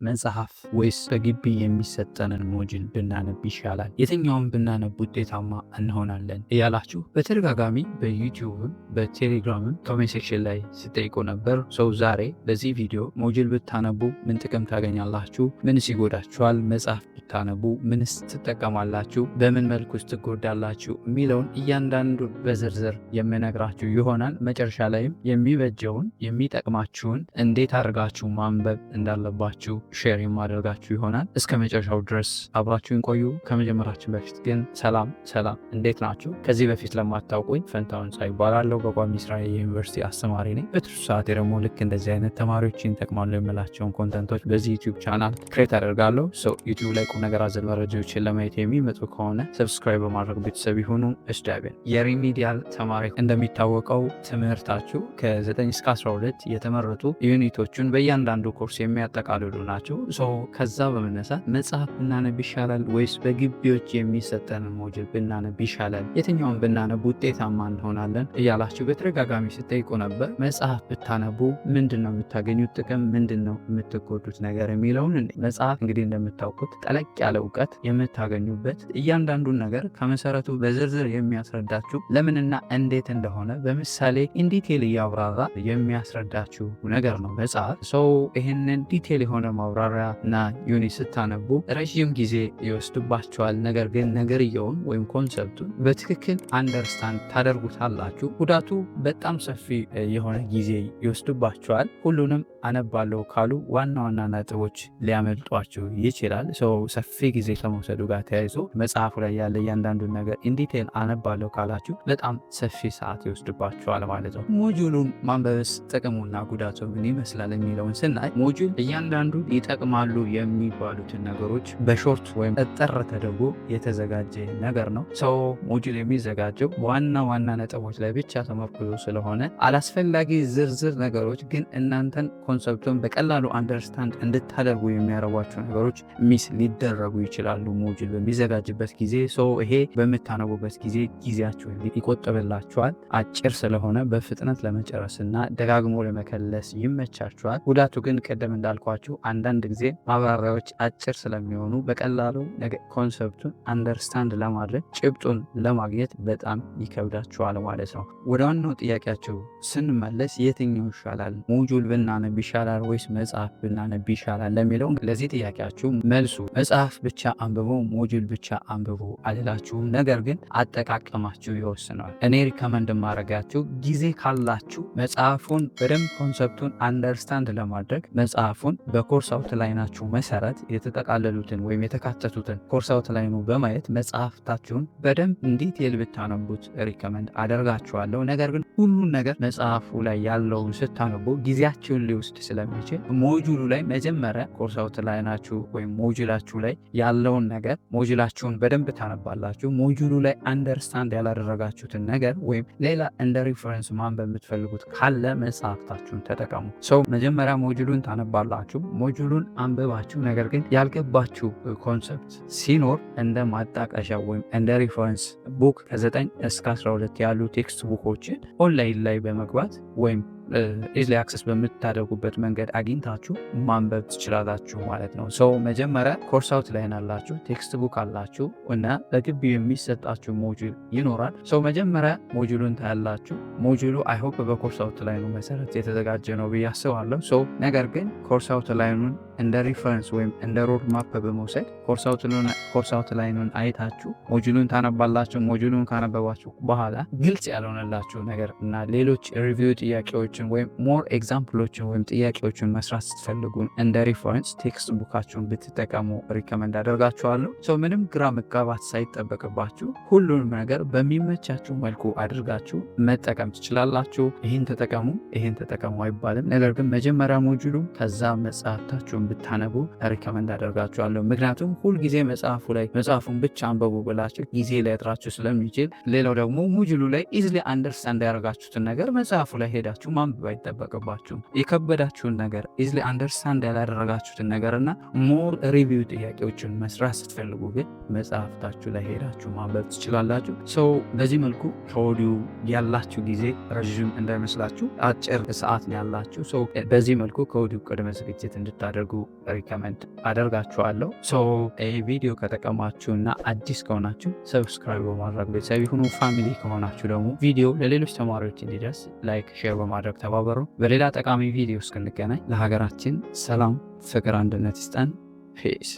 መጽሐፍ ወይስ በግቢ የሚሰጠንን ሞጁል ብናነብ ይሻላል? የትኛውን ብናነብ ውጤታማ እንሆናለን እያላችሁ በተደጋጋሚ በዩቲዩብም በቴሌግራምም ኮሜንት ሴክሽን ላይ ሲጠይቁ ነበር። ሰው ዛሬ በዚህ ቪዲዮ ሞጁል ብታነቡ ምን ጥቅም ታገኛላችሁ? ምንስ ይጎዳችኋል? መጽሐፍ ብታነቡ ምንስ ትጠቀማላችሁ? በምን መልኩ ውስጥ ትጎዳላችሁ? የሚለውን እያንዳንዱ በዝርዝር የምነግራችሁ ይሆናል። መጨረሻ ላይም የሚበጀውን የሚጠቅማችሁን እንዴት አድርጋችሁ ማንበብ እንዳለባችሁ ሼር የማደርጋችሁ ይሆናል። እስከ መጨረሻው ድረስ አብራችሁን ቆዩ። ከመጀመራችን በፊት ግን ሰላም እንዴት ናችሁ? ከዚህ በፊት ለማታውቁኝ ፈንታሁን ጻይ ይባላለሁ። በቋሚ ስራ የዩኒቨርሲቲ አስተማሪ ነኝ። በትርፍ ሰዓቴ ደግሞ ልክ እንደዚህ አይነት ተማሪዎችን ይጠቅማሉ የምላቸውን ኮንተንቶች በዚህ ዩቲዩብ ቻናል ክሬት አደርጋለሁ። ዩቲዩብ ላይ ቁም ነገር አዘል መረጃዎችን ለማየት የሚመጡ ከሆነ ሰብስክራይብ በማድረግ ቤተሰብ ይሁኑ። እስዳቤን የሪሚዲያል ተማሪ እንደሚታወቀው ትምህርታችሁ ከ9 እስከ 12 የተመረጡ ዩኒቶችን በእያንዳንዱ ኮርስ የሚያጠቃልሉ ናቸው። ከዛ በመነሳት መጽሐፍ ብናነብ ይሻላል ወይስ በግቢዎች የሚሰጠንን ሞጁል ብናነብ ይሻላል? የትኛውን ብናነብ ውጤታማ እንሆናለን እያላችሁ በተደጋጋሚ ስጠይቁ ነበር። መጽሐፍ ብታነቡ ምንድን ነው የምታገኙት ጥቅም፣ ምንድን ነው የምትጎዱት ነገር የሚለውን መጽሐፍ እንግዲህ እንደምታውቁት ጠለቅ ያለ እውቀት የምታገኙበት እያንዳንዱን ነገር ከመሰረቱ በዝርዝር የሚያስረዳችሁ ለምንና እንዴት እንደሆነ በምሳሌ ኢንዲቴል እያብራራ የሚያስረዳችሁ ነገር ነው መጽሐፍ። ይህንን ዲቴል የሆነ ማብራሪያ እና ዩኒት ስታነቡ ረዥም ጊዜ ይወስድባቸዋል። ነገር ግን ነገርየውን ወይም ኮንሰፕቱን በትክክል አንደርስታንድ ታደርጉታላችሁ። ጉዳቱ በጣም ሰፊ የሆነ ጊዜ ይወስድባቸዋል። ሁሉንም አነባለሁ ካሉ ዋና ዋና ነጥቦች ሊያመልጧችሁ ይችላል። ሰፊ ጊዜ ከመውሰዱ ጋር ተያይዞ መጽሐፉ ላይ ያለ እያንዳንዱን ነገር ኢንዲቴል አነባለሁ ካላችሁ በጣም ሰፊ ሰዓት ይወስድባችኋል ማለት ነው። ሞጁሉን ማንበብስ ጥቅሙና ጉዳቱ ምን ይመስላል የሚለውን ስናይ ሞጁል እያንዳንዱ ይጠቅማሉ የሚባሉትን ነገሮች በሾርት ወይም ጠር ተደርጎ የተዘጋጀ ነገር ነው። ሞጁል የሚዘጋጀው ዋና ዋና ነጥቦች ላይ ብቻ ተመርኩዞ ስለሆነ አላስፈላጊ ዝርዝር ነገሮች ግን እናንተን ኮንሰፕቱን በቀላሉ አንደርስታንድ እንድታደርጉ የሚያደርጓቸው ነገሮች ሚስ ሊደረጉ ይችላሉ። ሞጁል በሚዘጋጅበት ጊዜ ይሄ በምታነቡበት ጊዜ ጊዜያችሁን ይቆጥብላችኋል። አጭር ስለሆነ በፍጥነት ለመጨረስና ደጋግሞ ለመከለስ ይመቻችኋል። ጉዳቱ ግን ቀደም እንዳልኳችሁ አንዳንድ ጊዜ ማብራሪያዎች አጭር ስለሚሆኑ በቀላሉ ኮንሰፕቱን አንደርስታንድ ለማድረግ ጭብጡን ለማግኘት በጣም ይከብዳችኋል ማለት ነው። ወደ ዋናው ጥያቄያችሁ ስንመለስ የትኛው ይሻላል? ሞጁል ብናነብ ይሻላል ወይስ መጽሐፍ ብናነብ ይሻላል ለሚለው ለዚህ ጥያቄያችሁ መልሱ መጽሐፍ ብቻ አንብቦ ሞጁል ብቻ አንብቦ አልላችሁም። ነገር ግን አጠቃቀማችሁ ይወስነዋል። እኔ ሪከመንድ ማድረጋችሁ ጊዜ ካላችሁ መጽሐፉን በደንብ ኮንሰፕቱን አንደርስታንድ ለማድረግ መጽሐፉን በኮርስ አውትላይናችሁ መሰረት የተጠቃለሉትን ወይም የተካተቱትን ኮርስ አውትላይኑ በማየት መጽሐፍታችሁን በደንብ ዲቴል ብታነቡት ሪከመንድ አደርጋችኋለሁ። ነገር ግን ሁሉን ነገር መጽሐፉ ላይ ያለውን ስታነቡ ጊዜያችሁን ሊወስድ ስለሚችል ሞጁሉ ላይ መጀመሪያ ኮርስ አውትላይናችሁ ወይም ሞጁላችሁ ላይ ያለውን ነገር ሞጁላችሁን በደንብ ታነባላችሁ። ሞጁሉ ላይ አንደርስታንድ ያላደረጋችሁትን ነገር ወይም ሌላ እንደ ሪፈረንስ ማንበብ የምትፈልጉት ካለ መጽሐፍታችሁን ተጠቀሙ። መጀመሪያ ሞጁሉን ታነባላችሁ። ሞጁሉን አንብባችሁ ነገር ግን ያልገባችሁ ኮንሰፕት ሲኖር እንደ ማጣቀሻ ወይም እንደ ሪፈረንስ ቡክ ከ9 እስከ 12 ያሉ ቴክስት ቡኮችን ኦንላይን ላይ በመግባት ወይም ኢዝሊ አክሰስ በምታደርጉበት መንገድ አግኝታችሁ ማንበብ ትችላላችሁ ማለት ነው። መጀመሪያ ኮርስ አውትላይን አላችሁ፣ ቴክስት ቡክ አላችሁ እና በግቢው የሚሰጣችሁ ሞጁል ይኖራል። መጀመሪያ ሞጁሉን ታያላችሁ። ሞጁሉ አይሆፕ በኮርስ አውትላይኑ መሰረት የተዘጋጀ ነው ብዬ አስባለሁ። ነገር ግን ኮርስ አውትላይኑን እንደ ሪፈረንስ ወይም እንደ ሮድ ማፕ በመውሰድ ኮርስ አውትላይኑን አይታችሁ ሞጁሉን ታነባላችሁ። ሞጁሉን ካነበባችሁ በኋላ ግልጽ ያልሆነላችሁ ነገር እና ሌሎች ሪቪው ጥያቄዎችን ወይም ሞር ኤግዛምፕሎችን ወይም ጥያቄዎችን መስራት ስትፈልጉ እንደ ሪፈረንስ ቴክስት ቡካችሁን ብትጠቀሙ ሪከመንድ አደርጋችኋለሁ። ምንም ግራ መጋባት ሳይጠበቅባችሁ ሁሉንም ነገር በሚመቻችሁ መልኩ አድርጋችሁ መጠቀም ትችላላችሁ። ይህን ተጠቀሙ አይባልም። ነገር ግን መጀመሪያ ሞጁሉ ከዛ መጽሐፍታችሁን ብታነቡ ሪከመንድ አደርጋችኋለሁ። ምክንያቱም ሁልጊዜ መጽሐፉን ብቻ አንበቡ ብላችሁ ጊዜ ሊያጥራችሁ ስለሚችል፣ ሌላው ደግሞ ሞጁሉ ላይ ኢዝሊ አንደርስታንድ ያደርጋችሁትን ነገር መጽሐፉ ላይ ሄዳችሁ ማንበብ አይጠበቅባችሁም። የከበዳችሁን ነገር ኢዝሊ አንደርስታንድ ያላደረጋችሁትን ነገር እና ሞር ሪቪው ጥያቄዎችን መስራት ስትፈልጉ ግን መጽሐፍታችሁ ላይ ሄዳችሁ ማንበብ ትችላላችሁ። ሰው በዚህ መልኩ ከወዲሁ ያላችሁ ጊዜ ረዥም እንዳይመስላችሁ አጭር ሰዓት ነው ያላችሁ። ሰው በዚህ መልኩ ከወዲሁ ቅድመ ዝግጅት እንድታደርጉ ሪከመንድ አደርጋችኋለሁ። ሰው ይህ ቪዲዮ ከጠቀማችሁና አዲስ ከሆናችሁ ሰብስክራይብ በማድረግ ቤተሰብ ይሁኑ። ፋሚሊ ከሆናችሁ ደግሞ ቪዲዮ ለሌሎች ተማሪዎች እንዲደርስ ላይክ፣ ሼር በማድረግ ተባበሩ። በሌላ ጠቃሚ ቪዲዮ እስክንገናኝ ለሀገራችን ሰላም፣ ፍቅር፣ አንድነት ይስጠን። ፔስ